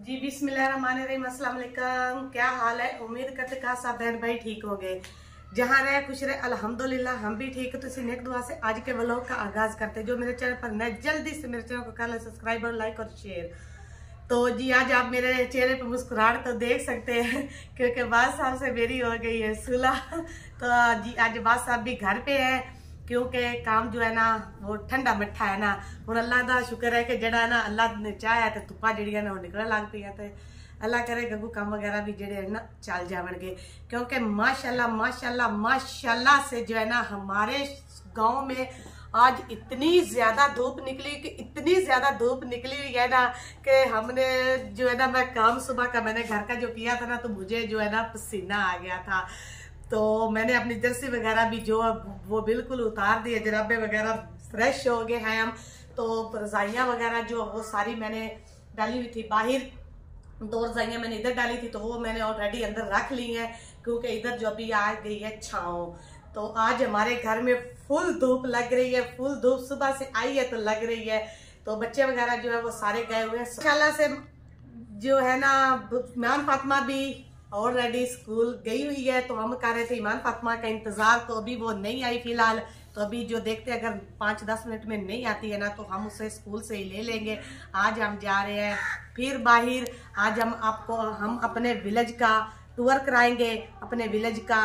जी बिस्मिल्लाहिर्रहमानिर्रहीम, अस्सलाम वालेकुम। क्या हाल है? उम्मीद करते का सब बहन भाई ठीक हो गए, जहाँ रहे खुश रहे। अल्हम्दुलिल्लाह हम भी ठीक है। तो इसी नेक दुआ से आज के व्लॉग का आगाज करते हैं। जो मेरे चैनल पर नए, जल्दी से मेरे चैनल को कर ले सब्सक्राइब और लाइक और शेयर। तो जी आज आप मेरे चेहरे पर मुस्कुराहट तो देख सकते हैं क्योंकि बाद साहब से मेरी हो गई है सुलह। तो जी आज बाद साहब भी घर पे है क्योंकि काम जो है ना वो ठंडा मट्ठा है ना। हूँ अल्लाह का शुक्र है कि जड़ा ना अल्लाह ने चाहा तो धुप्पा जी ना वो निकलने लग पई है। अल्लाह करे गगू काम वगैरह भी जड़े ना चल जावणगे क्योंकि माशाल्लाह माशाल्लाह माशाल्लाह से जो है ना हमारे गांव में आज इतनी ज्यादा धूप निकली कि इतनी ज्यादा धूप निकली हुई है ना कि हमने जो है ना मैं काम सुबह का मैंने घर का जो किया था ना तो मुझे जो है ना पसीना आ गया था। तो मैंने अपनी जर्सी वगैरह भी जो वो बिल्कुल उतार दिए, जराबे वगैरह फ्रेश हो गए हैं हम। तो रजाइयाँ वगैरह जो वो सारी मैंने डाली हुई थी बाहर, 2 रजाइयाँ मैंने इधर डाली थी तो वो मैंने ऑलरेडी अंदर रख ली हैं क्योंकि इधर जो अभी आ गई है छाँव। तो आज हमारे घर में फुल धूप लग रही है, फुल धूप सुबह से आई है तो लग रही है। तो बच्चे वगैरह जो है वो सारे गए हुए हैं माशाल्लाह से। जो है ना ईमान फातिमा भी ऑलरेडी स्कूल गई हुई है तो हम कर रहे थे ईमान फातिमा का इंतजार। तो अभी वो नहीं आई फिलहाल, तो अभी जो देखते हैं अगर 5-10 मिनट में नहीं आती है ना तो हम उसे स्कूल से ही ले लेंगे। आज हम जा रहे हैं फिर बाहर। आज हम अपने विलेज का टूर कराएंगे, अपने विलेज का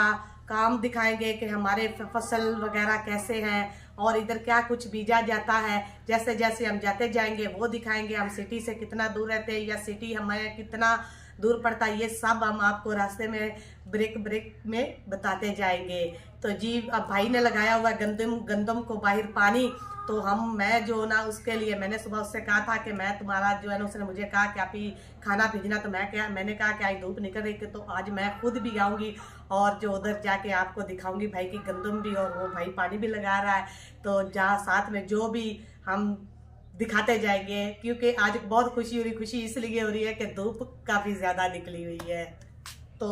काम दिखाएंगे कि हमारे फसल वगैरह कैसे हैं और इधर क्या कुछ बीजा जाता है। जैसे जैसे हम जाते जाएंगे वो दिखाएंगे। हम सिटी से कितना दूर रहते हैं या सिटी हमें कितना दूर पड़ता है, ये सब हम आपको रास्ते में ब्रेक में बताते जाएंगे। तो जी अब भाई ने लगाया हुआ गंदम को बाहर पानी, तो मैं जो ना उसके लिए मैंने सुबह उससे कहा था कि मैं तुम्हारा जो है ना, उसने मुझे कहा कि आप ही खाना भेजना। तो मैंने कहा कि आज धूप निकल रही थी तो आज मैं खुद भी आऊँगी और जो उधर जाके आपको दिखाऊंगी भाई की गंदम भी, और वो भाई पानी भी लगा रहा है। तो जहाँ साथ में जो भी हम दिखाते जाएंगे क्योंकि आज बहुत खुशी हो रही। खुशी इसलिए हो रही है कि धूप काफी ज्यादा निकली हुई है। तो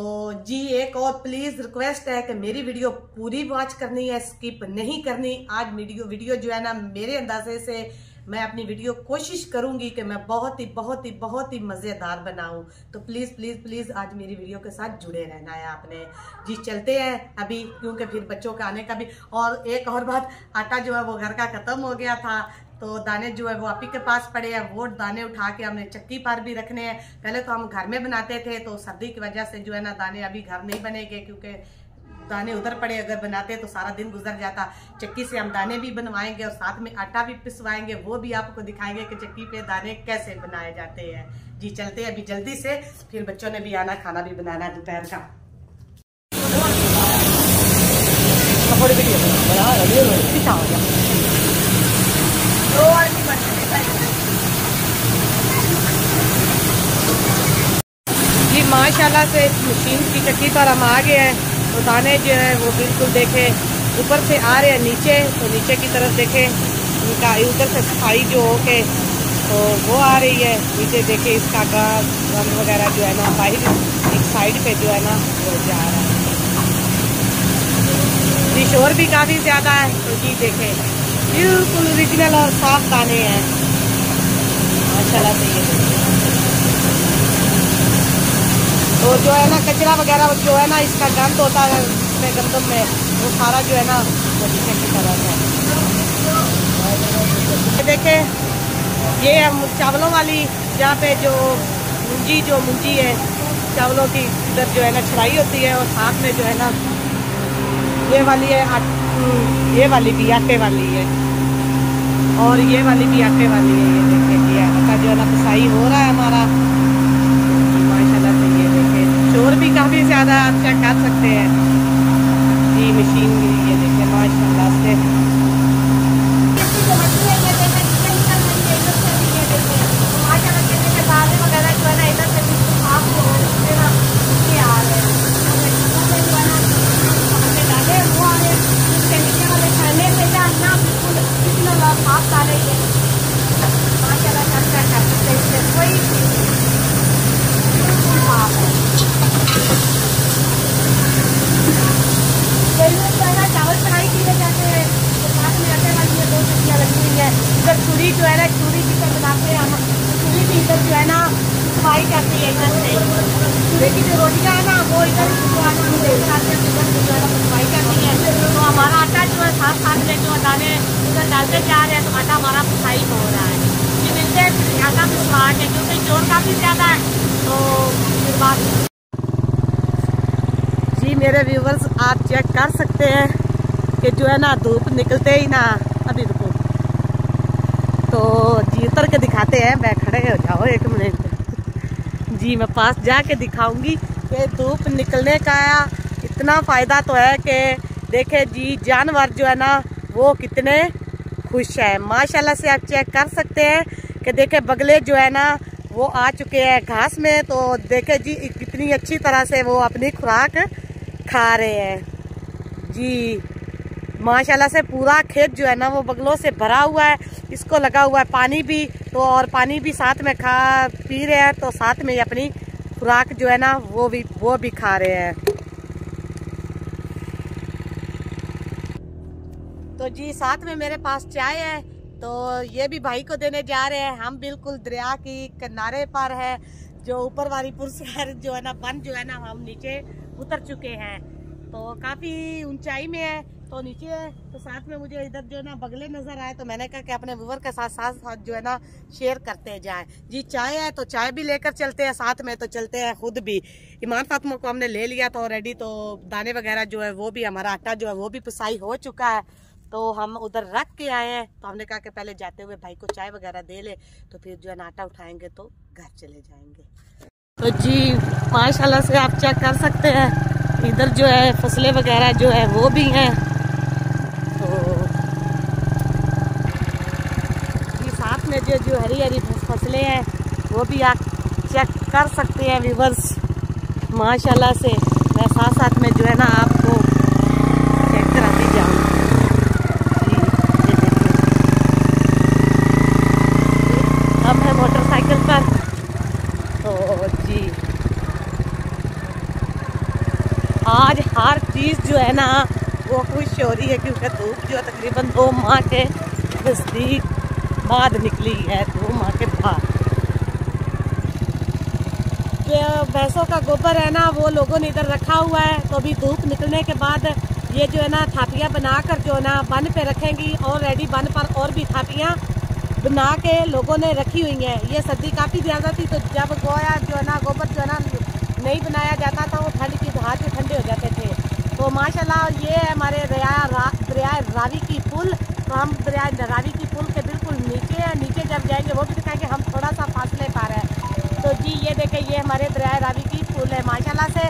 जी एक और प्लीज रिक्वेस्ट है कि मेरी वीडियो पूरी वॉच करनी है, स्किप नहीं करनी। आज वीडियो जो है ना मेरे अंदाजे से मैं अपनी वीडियो कोशिश करूंगी कि मैं बहुत ही मजेदार बनाऊं। तो प्लीज प्लीज प्लीज आज मेरी वीडियो के साथ जुड़े रहना है आपने। जी चलते हैं अभी क्योंकि फिर बच्चों का आने का भी। और एक और बात, आटा जो है वो घर का खत्म हो गया था तो दाने जो है वो आप ही के पास पड़े हैं। वो दाने उठा के हमने चक्की पर भी रखने हैं। पहले तो हम घर में बनाते थे तो सर्दी की वजह से जो है ना दाने अभी घर नहीं बनेंगे क्योंकि दाने उधर पड़े, अगर बनाते तो सारा दिन गुजर जाता। चक्की से हम दाने भी बनवाएंगे और साथ में आटा भी पिसवाएंगे, वो भी आपको दिखाएंगे कि चक्की पे दाने कैसे बनाए जाते हैं। जी चलते हैं अभी जल्दी से, फिर बच्चों ने भी आना, खाना भी बनाना है दोपहर का। जी माशाल्लाह से मशीन की चक्की पर हम आ गए हैं। तो दाने जो है वो बिल्कुल देखे ऊपर से आ रहे हैं नीचे, तो नीचे की तरफ देखे इनका उधर से सफाई जो हो के तो वो आ रही है। नीचे देखे इसका गंद वगैरह जो है ना बाहर एक साइड पे जो है ना वो जा रहा है। जी शोर भी काफी ज्यादा है। तो जी देखे बिल्कुल ओरिजिनल और साफ दाने हैं माशाल्लाह से। ये तो जो है ना कचरा वगैरह जो है ना इसका गंद होता है इसमें गंदम में, वो सारा जो है ना नीचे की तरफ है। देखे ये हम चावलों वाली जहाँ पे जो मुंजी है चावलों की, इधर जो है ना छड़ाई होती है। और साथ में जो है ना ये वाली है ये वाली भी आटे वाली है और ये वाली भी आटे वाली है। ये देखे जी आटा जो है ना पिसाई हो रहा है हमारा माशाल्लाह से। ये देखे शोर भी काफी ज्यादा आप चेक कर सकते हैं जी मशीन भी। ये देखे माशाल्लाह से वगैरह जो है ना इधर से साफ डाले माशाल्लाह कर सकते हैं। इसमें कोई साफ है चावल फ्राई किए जाते हैं। सफाई करती है इधर से, लेकिन जो रोटियाँ है ना वो इधर जो है ना हम लेकर आते हैं, इधर से जो है ना सफाई करती है। तो हमारा आटा जो है साथ साथ में जो दाने उधर डालते जा रहे हैं, तो आटा हमारा पिसाई हो रहा है। ये मिलते हैं आटा पिसवा के, क्योंकि जोर काफ़ी ज़्यादा है। तो फिर बात जी मेरे व्यूवर्स, आप चेक कर सकते हैं कि जो है ना धूप निकलते ही ना, अभी रुको तो जी उतर के दिखाते हैं। मैं खड़े हो जाओ एक मिनट जी, मैं पास जाके दिखाऊंगी कि धूप निकलने का इतना फ़ायदा तो है कि देखे जी जानवर जो है ना वो कितने खुश है माशाल्लाह से। आप चेक कर सकते हैं कि देखे बगले जो है ना वो आ चुके हैं घास में। तो देखे जी कितनी अच्छी तरह से वो अपनी खुराक खा रहे हैं जी माशाल्लाह से। पूरा खेत जो है ना वो बगलों से भरा हुआ है, इसको लगा हुआ है पानी भी, तो और पानी भी साथ में खा पी रहे हैं, तो साथ में अपनी खुराक जो है ना वो भी खा रहे हैं। तो जी साथ में मेरे पास चाय है, तो ये भी भाई को देने जा रहे हैं। हम बिल्कुल दरिया की किनारे पर है, जो ऊपर वारीपुर शहर जो है ना बन जो है ना हम नीचे उतर चुके हैं, तो काफ़ी ऊंचाई में है। तो नीचे तो साथ में मुझे इधर जो है ना बगले नज़र आए, तो मैंने कहा कि अपने व्यूअर के साथ साथ जो है ना शेयर करते जाएं। जी चाय है तो चाय भी लेकर चलते हैं साथ में, तो चलते हैं खुद भी। ईमान फातिमा को हमने ले लिया था ऑलरेडी, तो दाने वगैरह जो है वो भी, हमारा आटा जो है वो भी पिसाई हो चुका है, तो हम उधर रख के आए हैं। तो हमने कहा कि पहले जाते हुए भाई को चाय वगैरह दे ले, तो फिर जो है ना आटा उठाएंगे तो घर चले जाएंगे। तो जी माशाल्लाह से आप चेक कर सकते हैं, इधर जो है फसलें वगैरह जो है वो भी हैं। तो जी साथ में जो हरी हरी फसलें हैं वो भी आप चेक कर सकते हैं व्यूअर्स माशाल्लाह से। मैं साथ साथ में जो है ना आपको चेक कराती जाऊँ। हम हैं मोटरसाइकिल पर, तो जी आज हर चीज़ जो है ना वो खुश हो रही है, क्योंकि धूप जो तकरीबन 2 माह के नज़दीक बाद निकली है, 2 माह के बाद। जो भैंसों का गोबर है ना वो लोगों ने इधर रखा हुआ है, तो अभी धूप निकलने के बाद ये जो है ना थापियाँ बनाकर जो है ना बन पे रखेंगी। ऑलरेडी बन पर और भी थापियाँ बना के लोगों ने रखी हुई हैं। ये सर्दी काफ़ी ज़्यादा थी, तो जब गोया जो है ना गोबर जो है ना नहीं बनाया जाता था, वो ठंड की हाथ से ठंडे हो जाते थे। तो माशाल्लाह ये है हमारे दरिया रावी की पुल। तो हम दरिया रावी की पुल के बिल्कुल नीचे है, नीचे जब जाएंगे वो भी दिखाएंगे, हम थोड़ा सा फासले पा रहे हैं। तो जी ये देखें, ये हमारे दरिया रावी की पुल है माशाल्लाह से।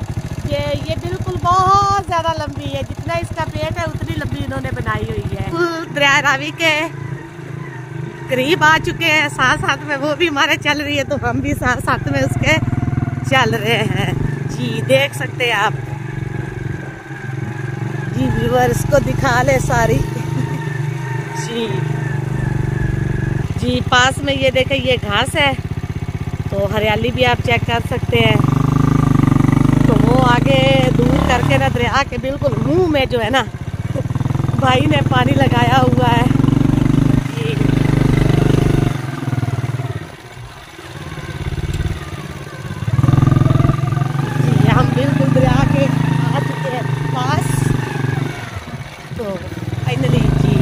ये बिल्कुल बहुत ज़्यादा लंबी है, जितना इसका पेट है उतनी लंबी इन्होंने बनाई हुई है। पुल दरिया रावी के करीब आ चुके हैं, साथ साथ में वो भी हमारे चल रही है, तो हम भी साथ साथ में उसके चल रहे हैं जी। देख सकते हैं आप जी, व्यूअर्स को दिखा ले सारी जी पास में ये देखें, ये घास है, तो हरियाली भी आप चेक कर सकते हैं। तो वो आगे दूर करके ना दरिया के बिल्कुल मुंह में जो है ना भाई ने पानी लगाया हुआ है जी। हम बिल्कुल दरिया के आ चुके हैं पास। तो फाइनली जी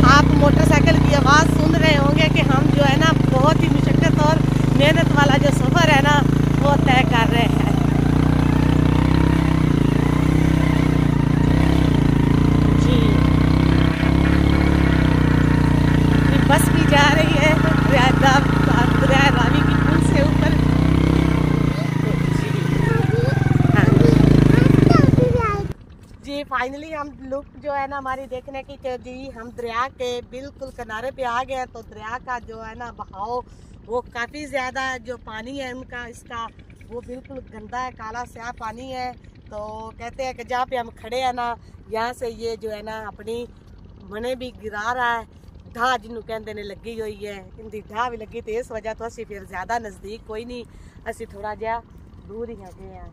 आप मोटरसाइकिल की आवाज़ सुन रहे होंगे कि हम जो है ना बहुत ही मुशक्कत और मेहनत वाला जो सफ़र है ना वो तय कर रहे हैं जी। बस भी जा रही है दरिया रावी की पुल से ऊपर जी। फाइनली हम लुक जो है ना हमारी देखने की जी, हम दरिया के बिल्कुल किनारे पे आ गए। तो दरिया का जो है ना बहाव वो काफ़ी ज़्यादा, जो पानी है उनका इसका वो बिल्कुल गंदा है, काला स्याह पानी है। तो कहते हैं कि जहाँ पे हम खड़े हैं ना यहाँ से ये जो है ना अपनी मने भी गिरा रहा है। ढा जिन्हों कहते ने लगी हुई है, इनकी ढा भी लगी, तो इस वजह तो असी फिर ज़्यादा नज़दीक कोई नहीं, असी थोड़ा जहा दूर ही है।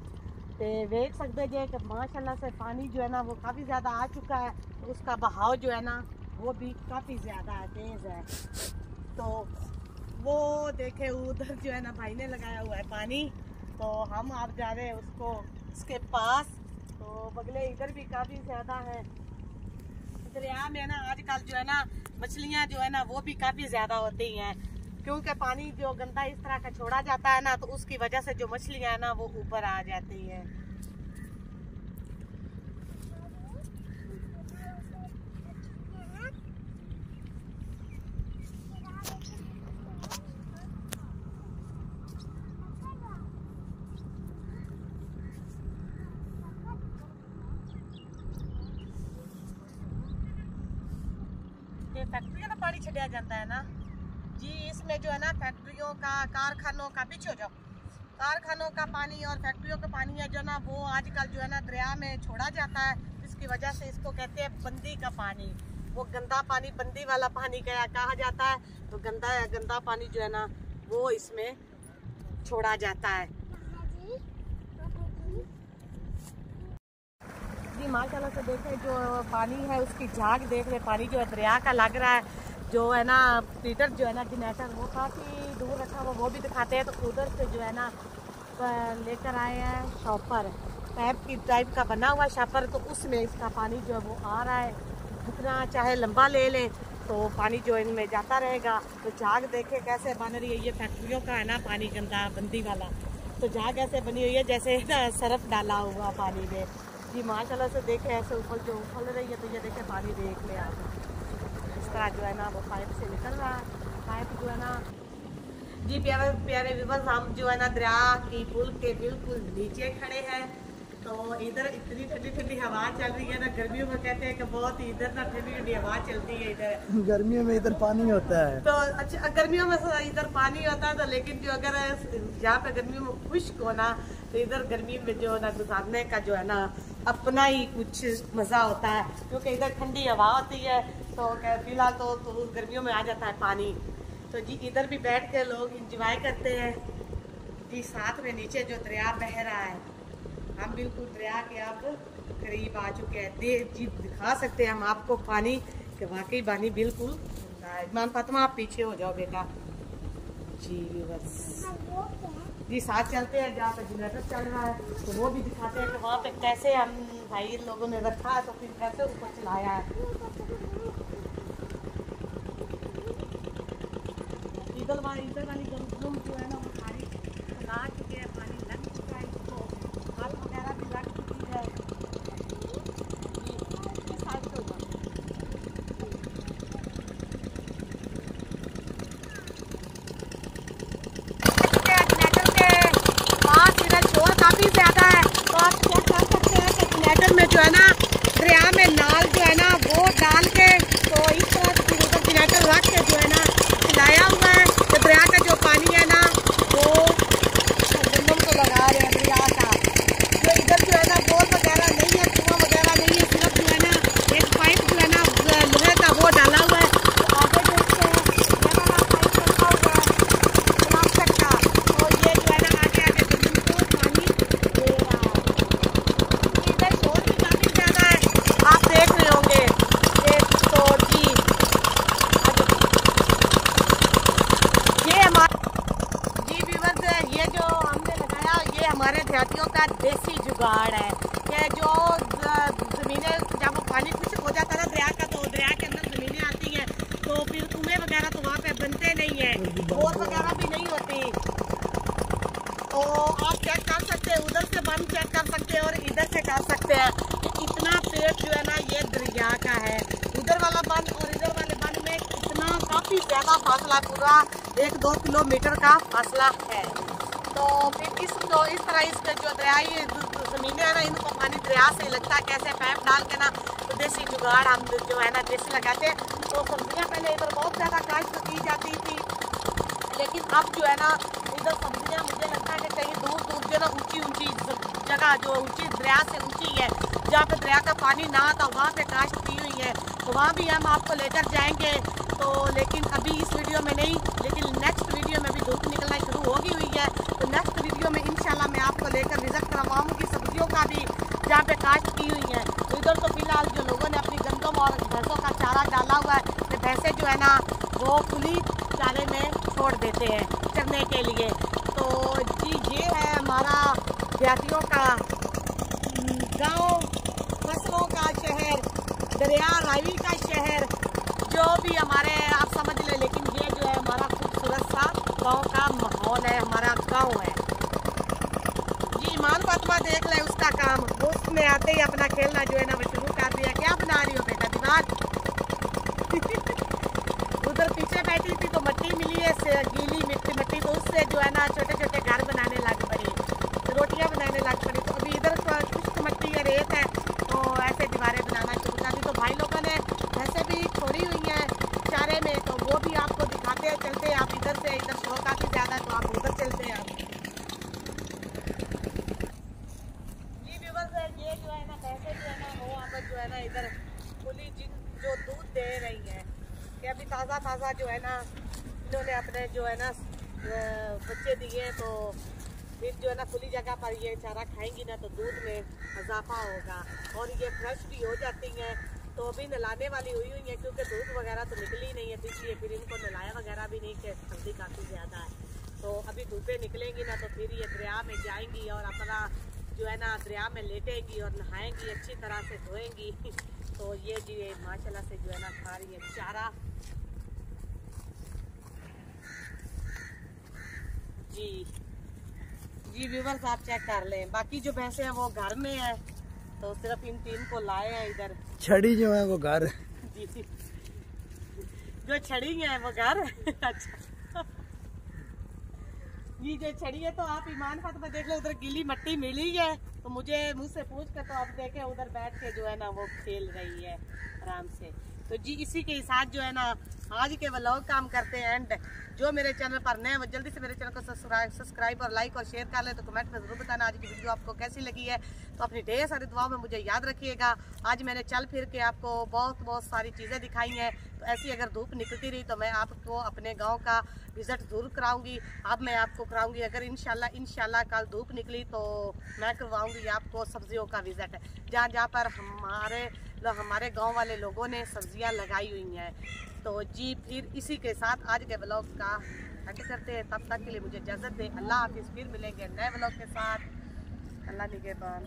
तो देख सकते जे कि माशाल्लाह से पानी जो है ना वो काफ़ी ज़्यादा आ चुका है, तो उसका बहाव जो है ना वो भी काफ़ी ज़्यादा तेज़ है। तो वो देखे उधर जो है ना भाई ने लगाया हुआ है पानी, तो हम आप जा रहे हैं उसके पास। तो बगले इधर भी काफी ज्यादा है। दरिया में ना आजकल जो है ना मछलियां जो है ना वो भी काफी ज्यादा होती हैं, क्योंकि पानी जो गंदा इस तरह का छोड़ा जाता है ना, तो उसकी वजह से जो मछलियां है ना वो ऊपर आ जाती है। फैक्ट्री का पानी छड़िया जाता है ना जी, इसमें जो है ना फैक्ट्रियों का, कारखानों का, पीछे हो जाओ, कारखानों का पानी और फैक्ट्रियों का पानी है जो ना वो आजकल जो है ना दरिया में छोड़ा जाता है। इसकी वजह से इसको कहते हैं बंदी का पानी। वो गंदा पानी बंदी वाला पानी कहा जाता है। तो गंदा पानी जो है ना वो इसमें छोड़ा जाता है जी। माशाल्लाह से देखें जो पानी है उसकी झाग देख रहे, पानी जो है दरिया का लग रहा है। जो है ना मीटर जो है ना जनरेटर वो काफ़ी दूर रखा हुआ, वो भी दिखाते हैं। तो उधर से जो है ना लेकर आए हैं शॉपर, पैप की टाइप का बना हुआ शॉपर। तो उसमें इसका पानी जो है वो आ रहा है, जितना चाहे लंबा ले लें तो पानी जो इनमें जाता रहेगा। तो झाग देखे कैसे बन रही है, ये फैक्ट्रियों का है ना पानी गंदा बंदी वाला। तो झाग ऐसे बनी हुई है जैसे ना सरफ डाला हुआ पानी में जी। माशाल्लाह से देखे ऐसे ऊपर जो उछल रही है। तो ये देखे पानी देख ले आप, इस तरह जो है ना वो पाइप से निकल रहा है। पाइप जो है ना जी प्यारे प्यारे व्यूअर्स, हम जो है ना दरिया की पुल के बिल्कुल नीचे खड़े हैं। तो इधर इतनी ठंडी ठंडी हवा चल रही है ना, गर्मियों में कहते हैं कि बहुत ही इधर ना ठंडी ठंडी हवा चलती है। इधर गर्मियों में इधर पानी होता है। तो अच्छा गर्मियों में इधर पानी होता है, तो लेकिन जो अगर यहाँ पे गर्मियों में खुश्क होना, तो इधर गर्मी में जो है ना गुजारने का जो है ना अपना ही कुछ मज़ा होता है, क्योंकि इधर ठंडी हवा होती है। तो फिलहाल तो गर्मियों में आ जाता है पानी। तो जी इधर भी बैठ के लोग इंजॉय करते हैं जी। साथ में नीचे जो दरिया बह रहा है, हम बिल्कुल दरिया के अब करीब आ चुके हैं। जी दिखा सकते हैं हम आपको पानी के, वाकई पानी बिल्कुल मान फातिमा आप पीछे हो जाओ बेटा जी। बस जी साथ चलते हैं, जहाँ पे जनरेटर चल रहा है तो वो भी दिखाते हैं कि वहाँ पे कैसे हम भाई इन लोगों ने रखा है, तो फिर कैसे ऊपर चलाया है। इधर वाली गंदम जो है ना वो सारी चला चुके हैं, पानी लग चुका है, इसको हाथ वगैरह भी लग चुकी है। इस साइड से होगा काफी ज्यादा है। तो आप चेक कर सकते हैं कि जनरेटर में जो है ना दरिया में नाल जो है ना वो डाल के, तो इस तरह से उधर जनरेटर रख के जो है ना चलाया हुआ है। तो दरिया का जो पानी है ना वो गंदम को लगा रहे हैं दरिया का। जो इधर जो है ना बोर वगैरह नहीं है, कुआं वगैरह नहीं है, सिर्फ जो है ना एक पाइप जो है ना लोहे का वो डाला हुआ है। तो आगे देखते हैं ये वाला पाइप रखा हुआ है प्लास्टिक का, तो ये जो है ना आगे आगे जमीन को पानी दे रहा है। इधर शोर भी काफी ज्यादा है, आप देख रहे होंगे। ये तो जी ये हमारे जी व्यूअर्स, ये जो हमने लगाया ये हमारे देहातियों का देसी जुगाड़ है कि जो ज़मीनें जब वो पानी खुश्क हो जाता है ना दरिया का, तो दरिया के अंदर ज़मीनें आती हैं, तो फिर कुएं वगैरह तो वहाँ पे बनते नहीं है, बोर वगैरह भी नहीं होती। तो आप चेक कर सकते हैं, उधर से बन चेक कर सकते हैं और इधर से कर सकते हैं कि इतना पेट जो है ना ये दरिया का है। उधर वाला बन और इधर वाले बन में इतना काफ़ी ज़्यादा फासला, पूरा 1-2 किलोमीटर का फासला है। तो फिर इस तरह इसके जो दरियाई ज़मीनें है ना, इनको पानी दरिया से लगता है, कैसे पाइप डाल के ना, तो देसी जुगाड़ हम जो है ना देसी लगाते हैं। तो सब्जियाँ पहले इधर बहुत ज़्यादा काश्त की जाती थी, लेकिन अब जो है ना इधर सब्जियाँ मुझे लगता है कि कहीं दूर दूर जो ना ऊंची जगह जो ऊंची दरिया से ऊंची है, जहाँ पे दरिया का पानी ना आता वहाँ पे काश्त की हुई है, तो वहाँ भी हम आपको लेकर जाएंगे। तो लेकिन अभी इस वीडियो में नहीं, लेकिन नेक्स्ट वीडियो में भी धूप निकलना शुरू होगी हुई है। तो नेक्स्ट वीडियो में इंशाल्लाह मैं आपको लेकर विजिट करवाऊंगी सब्जियों का भी, जहाँ पे काश्त की हुई है। तो इधर तो फिलहाल जो लोगों ने अपनी गंदम और भैंसों का चारा डाला हुआ है, तो भैंसें जो है ना वो खुली चारे में छोड़ देते हैं चरने के लिए। तो जी ये है हमारा देहातियों का गांव, फसलों का शहर, दरिया रावी का शहर, जो भी हमारे आप समझ लें। लेकिन ये जो है हमारा खूबसूरत सा गांव का माहौल है, हमारा गांव है जी। ईमान फातिमा देख ले उसका काम, उसने आते ही अपना खेलना जो है ना वो शुरू कर दिया। क्या बना रही हो बेटा दीवार? उधर पीछे बैठी थी तो मट्टी मिली है, गीली मिट्टी, तो उससे जो है ना छोटे छोटे घर बनाने लग पड़ी, रोटियां बनाने लग पड़ी। तो अभी इधर खुश्क मट्टी या रेत है तो ऐसे दीवारें बनाना शुरू कर दी। तो भाई लोगों ने वैसे भी छोड़ी हुई हैं चारे में, तो वो भी आपको दिखाते हैं। चलते आप इधर से, इधर शो काफ़ी ज़्यादा है तो आप उधर चलते हैं आप जी। व्यूअर्स ये जो है ना भैंसे जो है ना वो आप जो है ना इधर खुली जो दूध दे रही है कि अभी ताज़ा जो है ना इन्होंने अपने जो है ना बच्चे दिए हैं। तो फिर जो है ना खुली जगह पर ये चारा खाएंगी ना तो दूध में इजाफा होगा और ये फ्रेश भी हो जाती हैं। तो अभी नलाने वाली हुई है क्योंकि दूध वगैरह तो निकली नहीं है, तो इसलिए फिर इनको नलाया वगैरह भी नहीं कि सर्दी काफ़ी ज़्यादा है। तो अभी धूपें निकलेंगी ना तो फिर ये दरिया में जाएंगी और अपना जो है ना दरिया में लेटेंगी और नहाएंगी, अच्छी तरह से धोएंगी। तो ये जी माशाल्लाह से जो है ना खा रही है चारा जी व्यूवर्स आप चेक कर लें। बाकी जो भैंसे हैं वो घर में है, तो सिर्फ इन तीन को लाए हैं इधर। छड़ी जो है वो घर जी जो छड़ी है वो घर अच्छा जी जो छड़ी है। तो आप ईमान फातिमा देख लो, उधर गीली मट्टी मिली है तो मुझे मुँह से पूछ कर तो आप देखें उधर बैठ के जो है ना वो खेल रही है आराम से। तो जी इसी के साथ जो है ना आज के व्लॉग काम करते हैं एंड। जो मेरे चैनल पर नए वो जल्दी से मेरे चैनल को सब्सक्राइब और लाइक और शेयर कर ले। तो कमेंट में ज़रूर बताना आज की वीडियो आपको कैसी लगी है। तो अपनी ढेर सारी दुआओं में मुझे याद रखिएगा। आज मैंने चल फिर के आपको बहुत सारी चीज़ें दिखाई हैं। तो ऐसी अगर धूप निकलती रही तो मैं आपको अपने गाँव का विज़िट ज़रूर कराऊंगी। अब मैं आपको कराऊंगी अगर इंशाल्लाह कल धूप निकली तो मैं करवाऊंगी आपको सब्जियों का विज़िट, जहाँ पर हमारे गांव वाले लोगों ने सब्जियां लगाई हुई हैं। तो जी फिर इसी के साथ आज के व्लॉग का एंड करते हैं। तब तक के लिए मुझे इजाज़त दें। अल्लाह हाफिज़। फिर मिलेंगे नए व्लॉग के साथ। अल्लाह निगहबान।